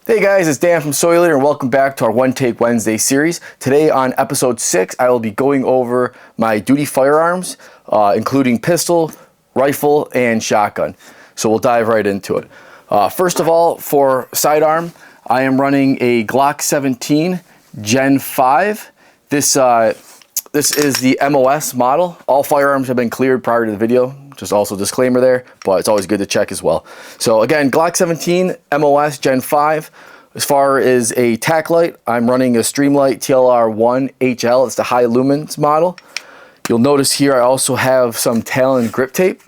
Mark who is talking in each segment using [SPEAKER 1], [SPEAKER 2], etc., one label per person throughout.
[SPEAKER 1] Hey guys, it's Dan from Soileater and welcome back to our One Take Wednesday series. Today on episode 6, I will be going over my duty firearms, including pistol, rifle, and shotgun. So we'll dive right into it. First of all, for sidearm, I am running a Glock 17 Gen 5. This is the MOS model. All firearms have been cleared prior to the video. Just also a disclaimer there, but it's always good to check as well. So again, Glock 17 MOS Gen 5. As far as a tack light, I'm running a Streamlight TLR1 HL. It's the high lumens model. You'll notice here I also have some Talon grip tape.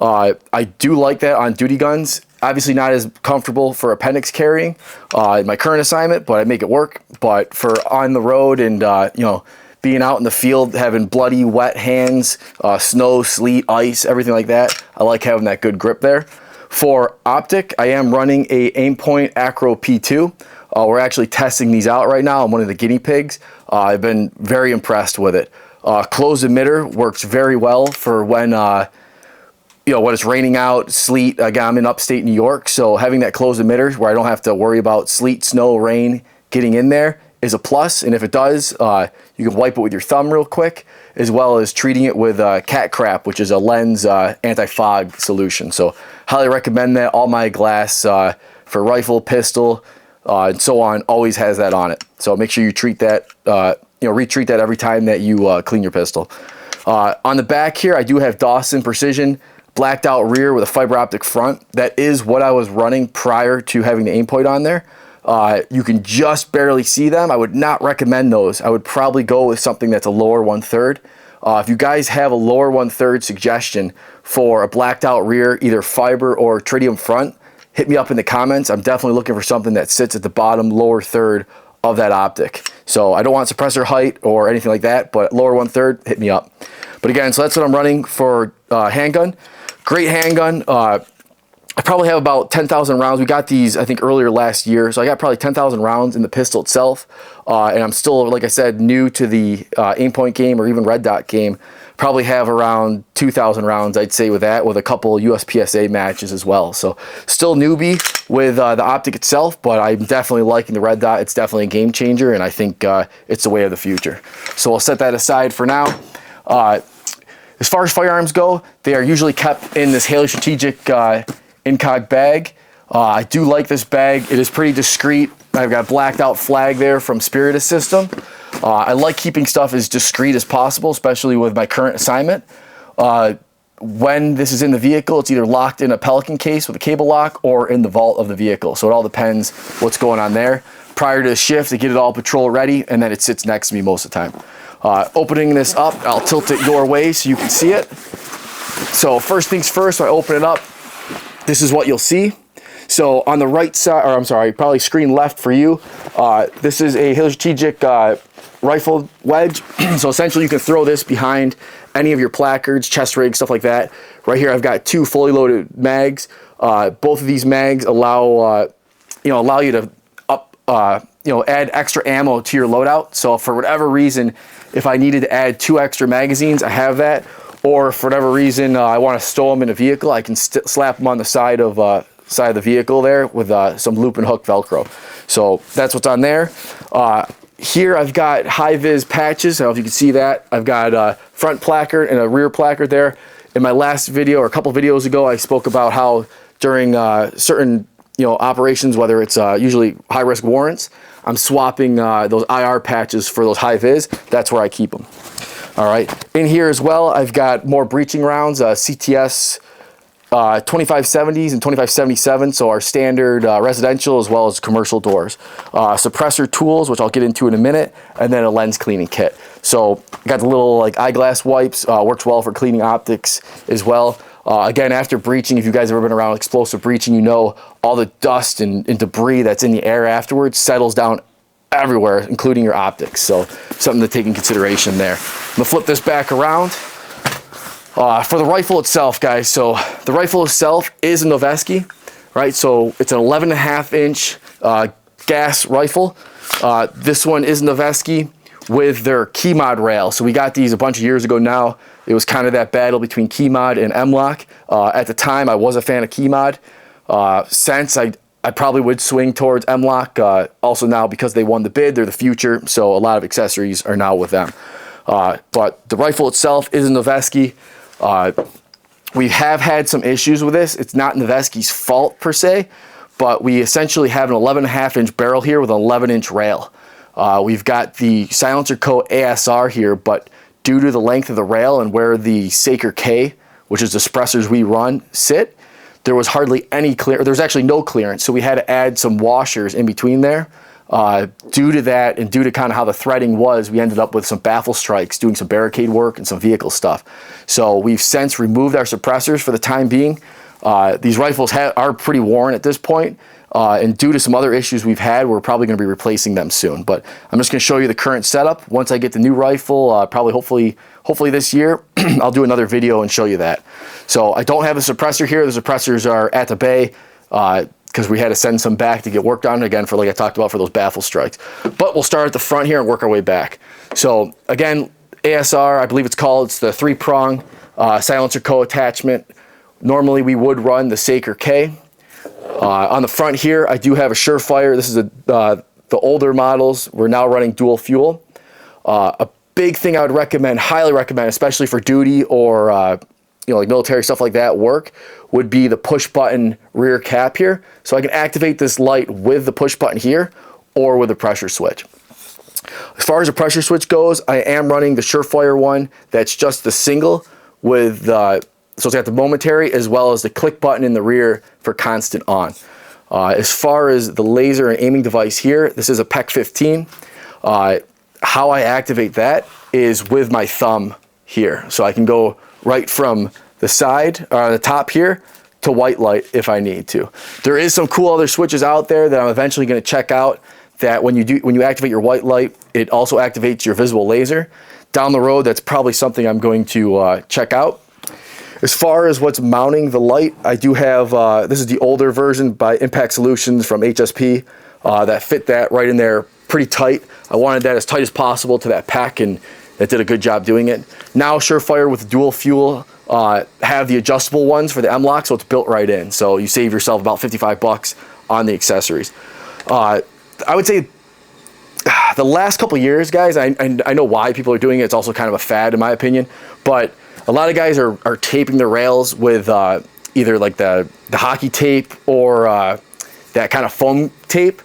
[SPEAKER 1] I do like that on duty guns. Obviously not as comfortable for appendix carrying in my current assignment, but I make it work. But for on the road and being out in the field, having bloody, wet hands, snow, sleet, ice, everything like that, I like having that good grip there. For optic, I am running a Aimpoint Acro P2. We're actually testing these out right now. I'm one of the guinea pigs. I've been very impressed with it. Closed emitter works very well for when when it's raining out, sleet. Again, I'm in upstate New York, so having that closed emitter where I don't have to worry about sleet, snow, rain getting in there is a plus. And if it does, you can wipe it with your thumb real quick, as well as treating it with cat crap, which is a lens anti-fog solution. So highly recommend that. All my glass for rifle, pistol, and so on always has that on it. So make sure you treat that, retreat that every time that you clean your pistol. On the back here, I do have Dawson Precision blacked out rear with a fiber optic front. That is what I was running prior to having the Aimpoint on there. You can just barely see them. I would not recommend those. I would probably go with something that's a lower 1/3. If you guys have a lower 1/3 suggestion for a blacked out rear, either fiber or tritium front, hit me up in the comments. I'm definitely looking for something that sits at the bottom lower third of that optic. So I don't want suppressor height or anything like that, but lower 1/3, hit me up. But again, so that's what I'm running for handgun. Great handgun. I probably have about 10,000 rounds. We got these, I think, earlier last year. So I got probably 10,000 rounds in the pistol itself. And I'm still, like I said, new to the Aimpoint game or even red dot game. Probably have around 2,000 rounds, I'd say, with that, with a couple USPSA matches as well. So still newbie with the optic itself, but I'm definitely liking the red dot. It's definitely a game changer, and I think it's the way of the future. So I'll set that aside for now. As far as firearms go, they are usually kept in this Haley Strategic Incog bag. I do like this bag. It is pretty discreet. I've got a blacked out flag there from Spiritus System. I like keeping stuff as discreet as possible, especially with my current assignment. When this is in the vehicle, it's either locked in a Pelican case with a cable lock or in the vault of the vehicle. So it all depends what's going on there. Prior to the shift, I get it all patrol ready, and then it sits next to me most of the time. Opening this up, I'll tilt it your way so you can see it. So first things first, when I open it up, this is what you'll see. So on the right side, or I'm sorry, probably screen left for you, this is a Haley Strategic rifle wedge. So essentially you can throw this behind any of your placards, chest rigs, stuff like that. Right here I've got 2 fully loaded mags. Both of these mags allow you to add extra ammo to your loadout. So for whatever reason, if I needed to add 2 extra magazines, I have that. Or for whatever reason, I want to stow them in a vehicle, I can slap them on the side of the vehicle there with some loop and hook Velcro. So that's what's on there. Here I've got high-vis patches. I don't know if you can see that. I've got a front placard and a rear placard there. In my last video, or a couple videos ago, I spoke about how during certain operations, whether it's usually high-risk warrants, I'm swapping those IR patches for those high-vis. That's where I keep them. All right, in here as well, I've got more breaching rounds, CTS 2570s and 2577, so our standard residential as well as commercial doors. Suppressor tools, which I'll get into in a minute, and then a lens cleaning kit. So got the little eyeglass wipes, works well for cleaning optics as well. Again, after breaching, if you guys have ever been around explosive breaching, you know all the dust and debris that's in the air afterwards settles down everywhere, including your optics. So something to take in consideration there. I'm gonna flip this back around. For the rifle itself, guys, so the rifle itself is a Noveske, right? So it's an 11.5 inch gas rifle. This one is Noveske with their Keymod rail. So we got these a bunch of years ago now. It was kind of that battle between Keymod and M-LOK. At the time, I was a fan of Keymod. Since I probably would swing towards M-LOK. Also now, because they won the bid, they're the future, so a lot of accessories are now with them. But the rifle itself is a Noveske. We have had some issues with this. It's not Noveske's fault per se, but we essentially have an 11.5-inch barrel here with an 11-inch rail. We've got the Silencer Co. ASR here, but due to the length of the rail and where the Saker K, which is the suppressors we run, sit, there was hardly any clear. There was actually no clearance, so we had to add some washers in between there. Due to that, and due to kind of how the threading was, we ended up with some baffle strikes, doing some barricade work and some vehicle stuff. So we've since removed our suppressors for the time being. These rifles are pretty worn at this point, and due to some other issues we've had, we're probably going to be replacing them soon. But I'm just going to show you the current setup. Once I get the new rifle, probably hopefully this year, I'll do another video and show you that. So I don't have a suppressor here. The suppressors are at the bay, because we had to send some back to get worked on, again, for like I talked about, for those baffle strikes. But we'll start at the front here and work our way back. So again, ASR, I believe it's called, it's the 3-prong Silencer Co. attachment. Normally we would run the Saker K. On the front here, I do have a Surefire. This is the older models. We're now running dual fuel. A big thing I would recommend, highly recommend, especially for duty or like military stuff like that work, would be the push button rear cap here. So I can activate this light with the push button here or with a pressure switch. As far as the pressure switch goes, I am running the Surefire one. That's just the single with so it's got the momentary as well as the click button in the rear for constant on. As far as the laser and aiming device here, this is a PEC 15. How I activate that is with my thumb here. So I can go right from the side, or the top here, to white light if I need to. There is some cool other switches out there that I'm eventually going to check out, that when you activate your white light, it also activates your visible laser. Down the road, that's probably something I'm going to check out. As far as what's mounting the light, I do have, this is the older version by Impact Solutions from HSP, that fit that right in there pretty tight. I wanted that as tight as possible to that pack, and it did a good job doing it. Now Surefire with dual fuel have the adjustable ones for the M-LOK, so it's built right in. So you save yourself about 55 bucks on the accessories. I would say the last couple of years, guys, I know why people are doing it. It's also kind of a fad in my opinion, but a lot of guys are taping their rails with either like the hockey tape or that kind of foam tape.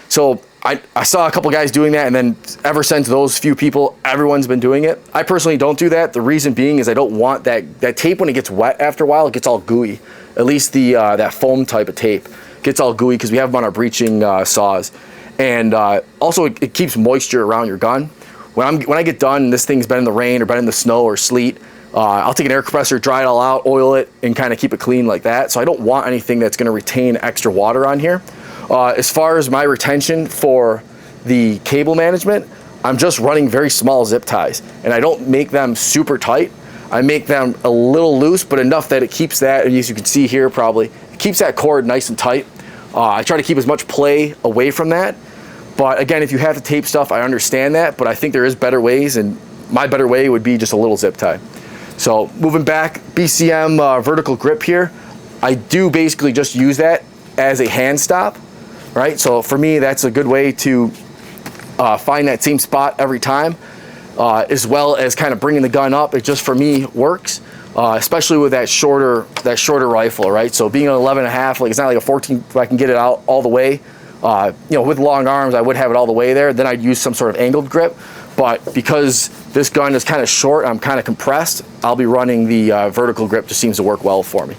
[SPEAKER 1] So I saw a couple guys doing that, and then ever since those few people, everyone's been doing it. I personally don't do that. The reason being is I don't want that tape, when it gets wet after a while, it gets all gooey. At least the that foam type of tape gets all gooey because we have them on our breaching saws. And also it keeps moisture around your gun. When I get done and this thing's been in the rain or been in the snow or sleet, I'll take an air compressor, dry it all out, oil it, and kind of keep it clean like that. So I don't want anything that's going to retain extra water on here. As far as my retention for the cable management, I'm just running very small zip ties, and I don't make them super tight. I make them a little loose, but enough that it keeps that, and as you can see here probably, it keeps that cord nice and tight. I try to keep as much play away from that. But again, if you have to tape stuff, I understand that, but I think there is better ways, and my better way would be just a little zip tie. So moving back, BCM vertical grip here, I do basically just use that as a hand stop, right? So for me, that's a good way to find that same spot every time, as well as kind of bringing the gun up. It just, for me, works, especially with that shorter rifle, right? So being an 11.5, like it's not like a 14, if I can get it out all the way. With long arms, I would have it all the way there. Then I'd use some sort of angled grip. But because this gun is kind of short, I'm kind of compressed, I'll be running the vertical grip. Just seems to work well for me.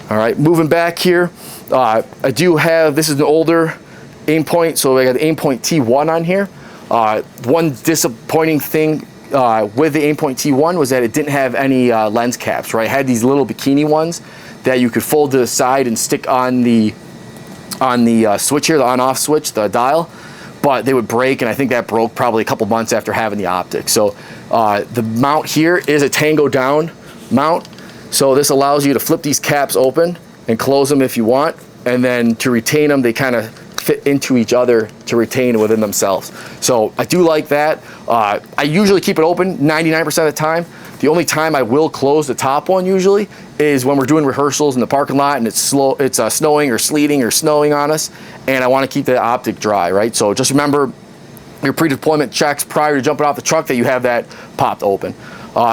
[SPEAKER 1] All right, moving back here, I do have, this is an older aim point, so I got the aim point T1 on here. One disappointing thing with the aim point T1 was that it didn't have any lens caps, right? It had these little bikini ones that you could fold to the side and stick on the switch here, the on-off switch, the dial, but they would break, and I think that broke probably a couple months after having the optic. So the mount here is a Tango down mount, so this allows you to flip these caps open and close them if you want, and then to retain them, they kind of fit into each other to retain within themselves. So I do like that. I usually keep it open 99% of the time. The only time I will close the top one usually is when we're doing rehearsals in the parking lot and it's snowing or sleeting or snowing on us, and I want to keep the optic dry, right? So just remember your pre-deployment checks prior to jumping off the truck that you have that popped open.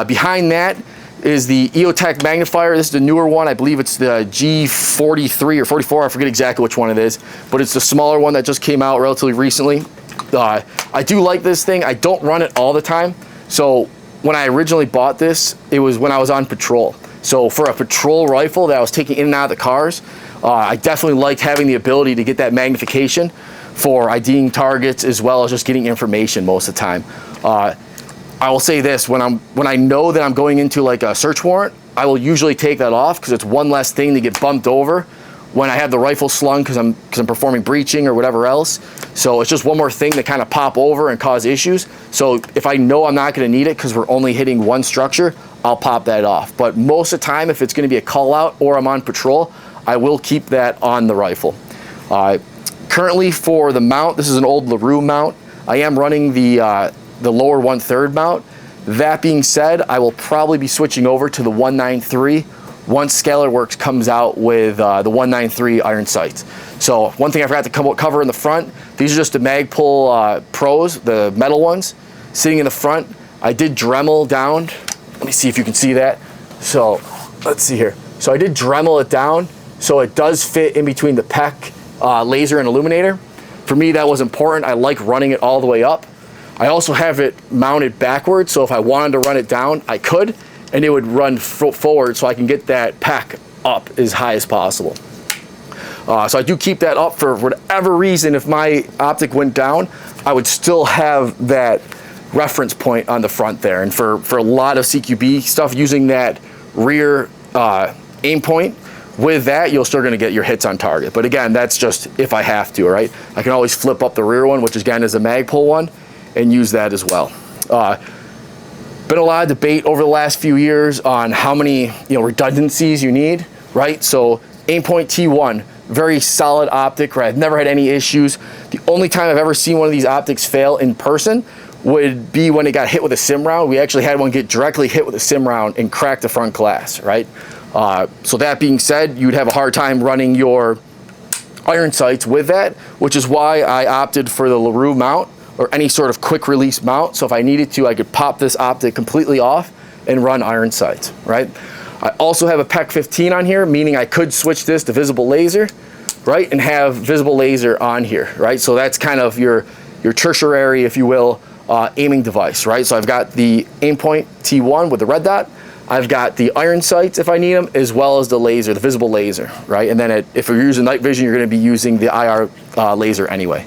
[SPEAKER 1] Behind that is the EOTech magnifier. This is the newer one. I believe it's the G43 or 44. I forget exactly which one it is, but it's the smaller one that just came out relatively recently. I do like this thing. I don't run it all the time. So when I originally bought this, it was when I was on patrol. So for a patrol rifle that I was taking in and out of the cars, I definitely liked having the ability to get that magnification for IDing targets as well as just getting information most of the time. I will say this, when I know that I'm going into like a search warrant, I will usually take that off because it's one less thing to get bumped over when I have the rifle slung because I'm performing breaching or whatever else. So it's just one more thing to kind of pop over and cause issues. So if I know I'm not going to need it because we're only hitting one structure, I'll pop that off. But most of the time, if it's going to be a call out or I'm on patrol, I will keep that on the rifle. Currently for the mount, this is an old LaRue mount. I am running the lower 1/3 mount. That being said, I will probably be switching over to the 193 once Scalar Works comes out with the 193 iron sights. So one thing I forgot to cover in the front, these are just the Magpul Pros, the metal ones, sitting in the front. I did Dremel down. Let me see if you can see that. So let's see here. So I did Dremel it down so it does fit in between the PEC laser and illuminator. For me, that was important. I like running it all the way up. I also have it mounted backwards, so if I wanted to run it down, I could, and it would run forward so I can get that PEC up as high as possible. So I do keep that up for whatever reason. If my optic went down, I would still have that reference point on the front there. And for a lot of CQB stuff, using that rear aim point, with that, you're still going to get your hits on target. But again, that's just if I have to, right? I can always flip up the rear one, which again is a Magpul one, and use that as well. Been a lot of debate over the last few years on how many redundancies you need, right? So Aimpoint T1, very solid optic, right? I've never had any issues. The only time I've ever seen one of these optics fail in person would be when it got hit with a sim round. We actually had one get directly hit with a sim round and crack the front glass, right? So that being said, you'd have a hard time running your iron sights with that, which is why I opted for the LaRue mount or any sort of quick release mount. So if I needed to, I could pop this optic completely off and run iron sights, right? I also have a PEC 15 on here, meaning I could switch this to visible laser, right? And have visible laser on here, right? So that's kind of your tertiary, if you will, aiming device, right? So I've got the Aimpoint T1 with the red dot. I've got the iron sights if I need them, as well as the laser, the visible laser, right? And then if you're using night vision, you're going to be using the IR laser anyway.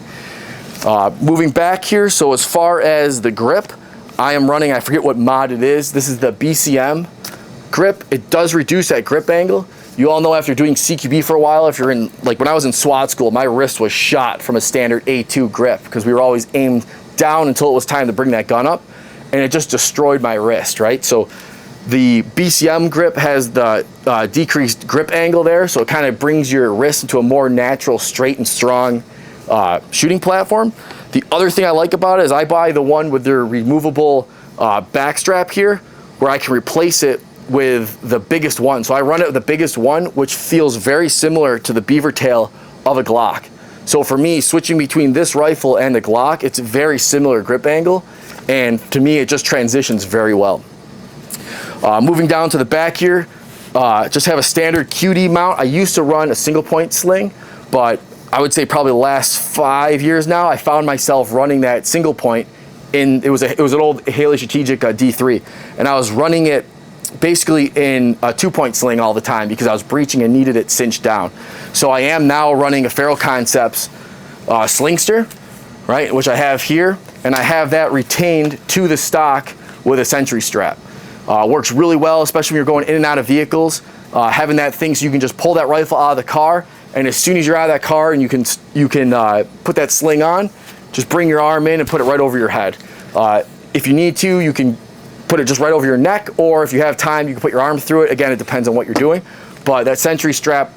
[SPEAKER 1] Moving back here, so as far as the grip, I am running, I forget what mod it is. This is the BCM grip. It does reduce that grip angle. You all know after doing CQB for a while, if you're in, like when I was in SWAT school, my wrist was shot from a standard A2 grip because we were always aimed down until it was time to bring that gun up, and it just destroyed my wrist, right? So the BCM grip has the decreased grip angle there, so it kind of brings your wrist into a more natural, straight and strong shooting platform. The other thing I like about it is I buy the one with their removable back strap here, where I can replace it with the biggest one. So I run it with the biggest one, which feels very similar to the beaver tail of a Glock. So for me, switching between this rifle and the Glock, it's a very similar grip angle, and to me, it just transitions very well. Moving down to the back here, just have a standard QD mount. I used to run a single point sling, but I would say probably the last 5 years now, I found myself running that single point it was an old Haley Strategic D3, and I was running it basically in a 2-point sling all the time because I was breaching and needed it cinched down. So I am now running a Ferro Concepts Slingster, right, which I have here, and I have that retained to the stock with a sentry strap. Works really well, especially when you're going in and out of vehicles. Having that thing so you can just pull that rifle out of the car, and as soon as you're out of that car and you can put that sling on, just bring your arm in and put it right over your head. If you need to, you can put it just right over your neck, or if you have time, you can put your arm through it. Again, it depends on what you're doing. But that sentry strap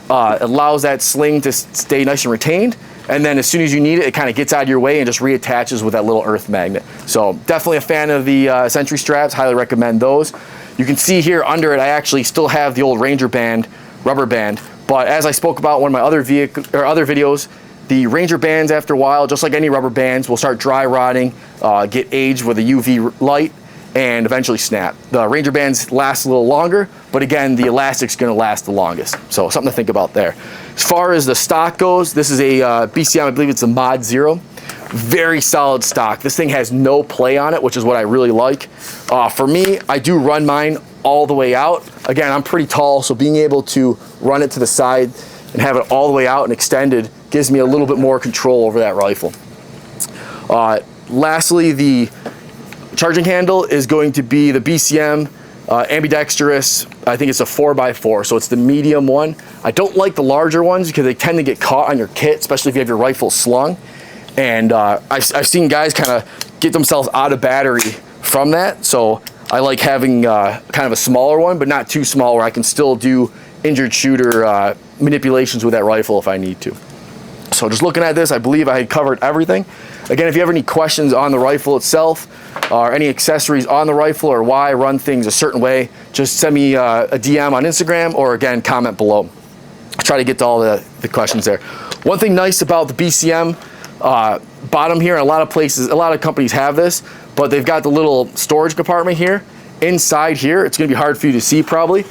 [SPEAKER 1] allows that sling to stay nice and retained, and then as soon as you need it, it kind of gets out of your way and just reattaches with that little earth magnet. So definitely a fan of the sentry straps, highly recommend those. You can see here under it, I actually still have the old Ranger band, rubber band. But as I spoke about in one of my other videos, the Ranger bands after a while, just like any rubber bands, will start dry rotting, get aged with a UV light, and eventually snap. The Ranger bands last a little longer, but again, the elastic's gonna last the longest. So something to think about there. As far as the stock goes, this is a BCM, I believe it's a Mod Zero. Very solid stock. This thing has no play on it, which is what I really like. For me, I do run mine all the way out. Again, I'm pretty tall, so being able to run it to the side and have it all the way out and extended gives me a little bit more control over that rifle. Lastly, the charging handle is going to be the BCM ambidextrous. I think it's a 4x4, so it's the medium one. I don't like the larger ones because they tend to get caught on your kit, especially if you have your rifle slung. And I've seen guys kind of get themselves out of battery from that. So I like having kind of a smaller one, but not too small, where I can still do injured shooter manipulations with that rifle if I need to. So just looking at this, I believe I had covered everything. Again, if you have any questions on the rifle itself, or any accessories on the rifle, or why I run things a certain way, just send me a DM on Instagram, or again, comment below. I try to get to all the questions there. One thing nice about the BCM bottom here, and a lot of places, a lot of companies have this, but they've got the little storage compartment here. Inside here, it's gonna be hard for you to see probably.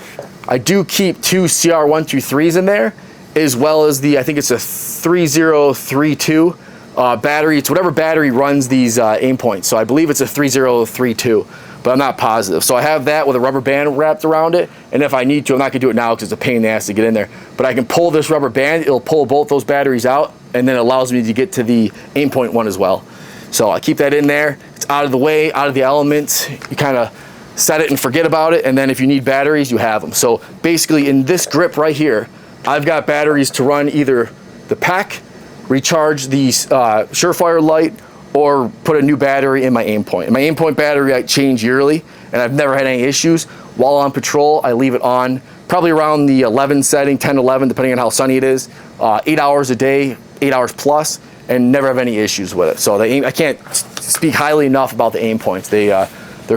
[SPEAKER 1] I do keep two CR123s in there, as well as the, I think it's a 3032 battery. It's whatever battery runs these aim points. So I believe it's a 3032, but I'm not positive. So I have that with a rubber band wrapped around it. And if I need to, I'm not gonna do it now because it's a pain in the ass to get in there, but I can pull this rubber band, it'll pull both those batteries out, and then it allows me to get to the aim point one as well. So I keep that in there. It's out of the way, out of the elements. You kind of set it and forget about it, and then if you need batteries, you have them. So basically in this grip right here, I've got batteries to run either the pack, recharge the Surefire light, or put a new battery in my aim point. And my aim point battery I change yearly, and I've never had any issues. While on patrol, I leave it on probably around the 11 setting, 10, 11, depending on how sunny it is, 8 hours a day, 8 hours plus, and never have any issues with it. So I can't speak highly enough about the aim points. They're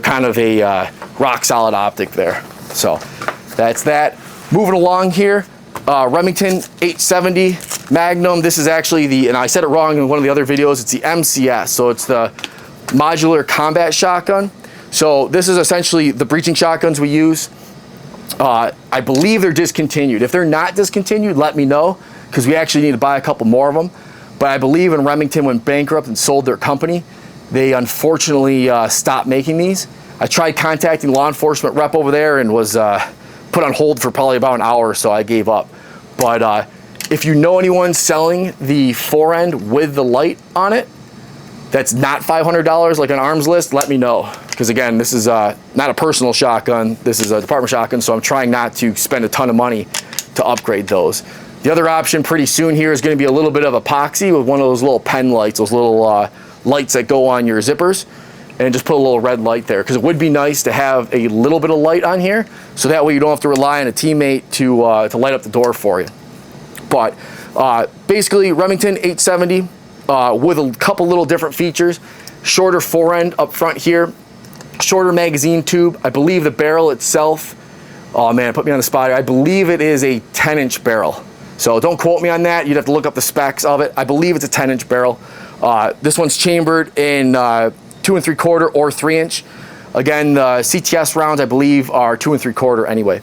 [SPEAKER 1] kind of a rock solid optic there. So that's that. Moving along here, Remington 870 Magnum. This is actually the, and I said it wrong in one of the other videos, it's the MCS. So it's the modular combat shotgun. So this is essentially the breaching shotguns we use. I believe they're discontinued. If they're not discontinued, let me know, because we actually need to buy a couple more of them. But I believe when Remington went bankrupt and sold their company, they unfortunately stopped making these. I tried contacting law enforcement rep over there and was put on hold for probably about an hour, so I gave up. But if you know anyone selling the forend with the light on it, that's not $500 like an arms list, let me know. Because again, this is not a personal shotgun, this is a department shotgun, so I'm trying not to spend a ton of money to upgrade those. The other option pretty soon here is going to be a little bit of epoxy with one of those little pen lights, those little lights that go on your zippers, and just put a little red light there, because it would be nice to have a little bit of light on here, so that way you don't have to rely on a teammate to light up the door for you. But basically Remington 870 with a couple little different features. Shorter forend up front here, shorter magazine tube. I believe the barrel itself, oh man, put me on the spot here. I believe it is a 10-inch barrel. So don't quote me on that. You'd have to look up the specs of it. I believe it's a 10-inch barrel. This one's chambered in 2 3/4 or 3-inch. Again, the CTS rounds I believe are 2 3/4 anyway.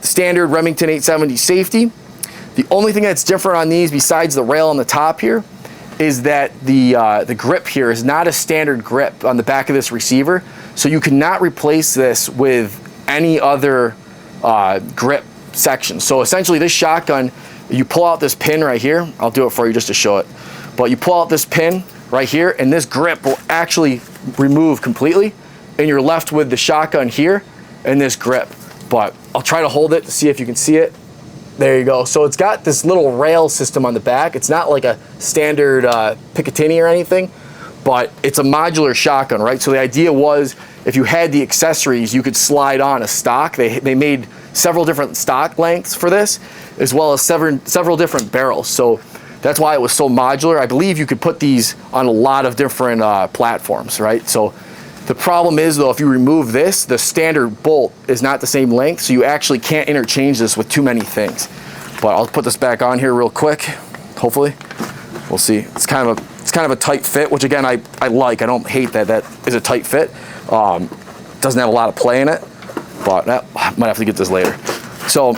[SPEAKER 1] Standard Remington 870 safety. The only thing that's different on these, besides the rail on the top here, is that the grip here is not a standard grip on the back of this receiver. So you cannot replace this with any other grip section. So essentially this shotgun, you pull out this pin right here. I'll do it for you just to show it. But you pull out this pin right here, and this grip will actually remove completely, and you're left with the shotgun here and this grip. But I'll try to hold it to see if you can see it. There you go. So it's got this little rail system on the back. It's not like a standard Picatinny or anything, but it's a modular shotgun, right? So the idea was if you had the accessories, you could slide on a stock. They made several different stock lengths for this, as well as several different barrels. So that's why it was so modular. I believe you could put these on a lot of different platforms, right? So The problem is though, if you remove this, the standard bolt is not the same length, so you actually can't interchange this with too many things. But I'll put this back on here real quick, hopefully. We'll see. It's kind of a tight fit, which again, I like. I don't hate that is a tight fit. Doesn't have a lot of play in it, but I might have to get this later. So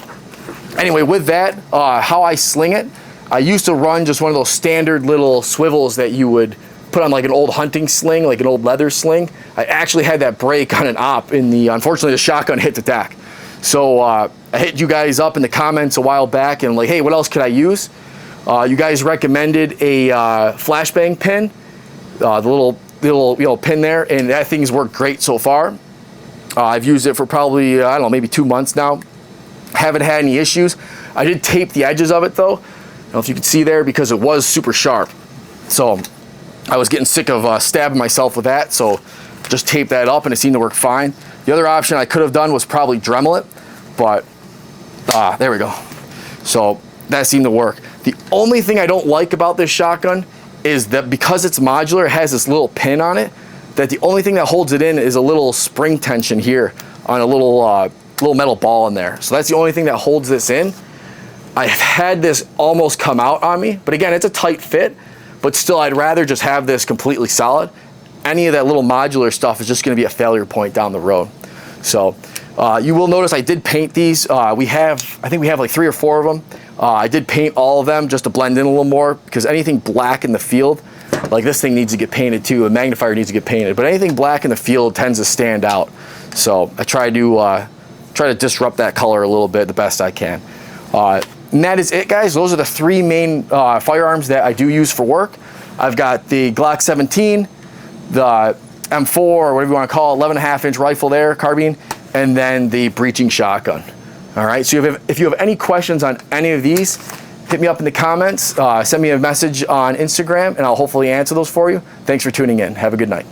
[SPEAKER 1] anyway, with that, how I sling it, I used to run just one of those standard little swivels that you would put on like an old hunting sling, like an old leather sling. I actually had that break on an op in the, unfortunately the shotgun hit the deck. So I hit you guys up in the comments a while back and like, hey, what else could I use? You guys recommended a flashbang pin, the little pin there, and that thing's worked great so far. I've used it for probably, I don't know, maybe 2 months now. Haven't had any issues. I did tape the edges of it though. I don't know if you could see there because it was super sharp. So I was getting sick of stabbing myself with that, so just taped that up and it seemed to work fine. The other option I could have done was probably Dremel it, but there we go. So that seemed to work. The only thing I don't like about this shotgun is that because it's modular, it has this little pin on it, that the only thing that holds it in is a little spring tension here on a little metal ball in there. So that's the only thing that holds this in. I've had this almost come out on me, but again, it's a tight fit, but still I'd rather just have this completely solid. Any of that little modular stuff is just gonna be a failure point down the road. So you will notice I did paint these. I think we have like 3 or 4 of them. I did paint all of them just to blend in a little more, because anything black in the field, like this thing needs to get painted too, a magnifier needs to get painted, but anything black in the field tends to stand out. So I try to disrupt that color a little bit the best I can. And that is it, guys. Those are the 3 main firearms that I do use for work. I've got the Glock 17, the M4, or whatever you want to call it, 11.5-inch rifle there, carbine, and then the breaching shotgun. All right, so if you have any questions on any of these, hit me up in the comments, send me a message on Instagram, and I'll hopefully answer those for you. Thanks for tuning in. Have a good night.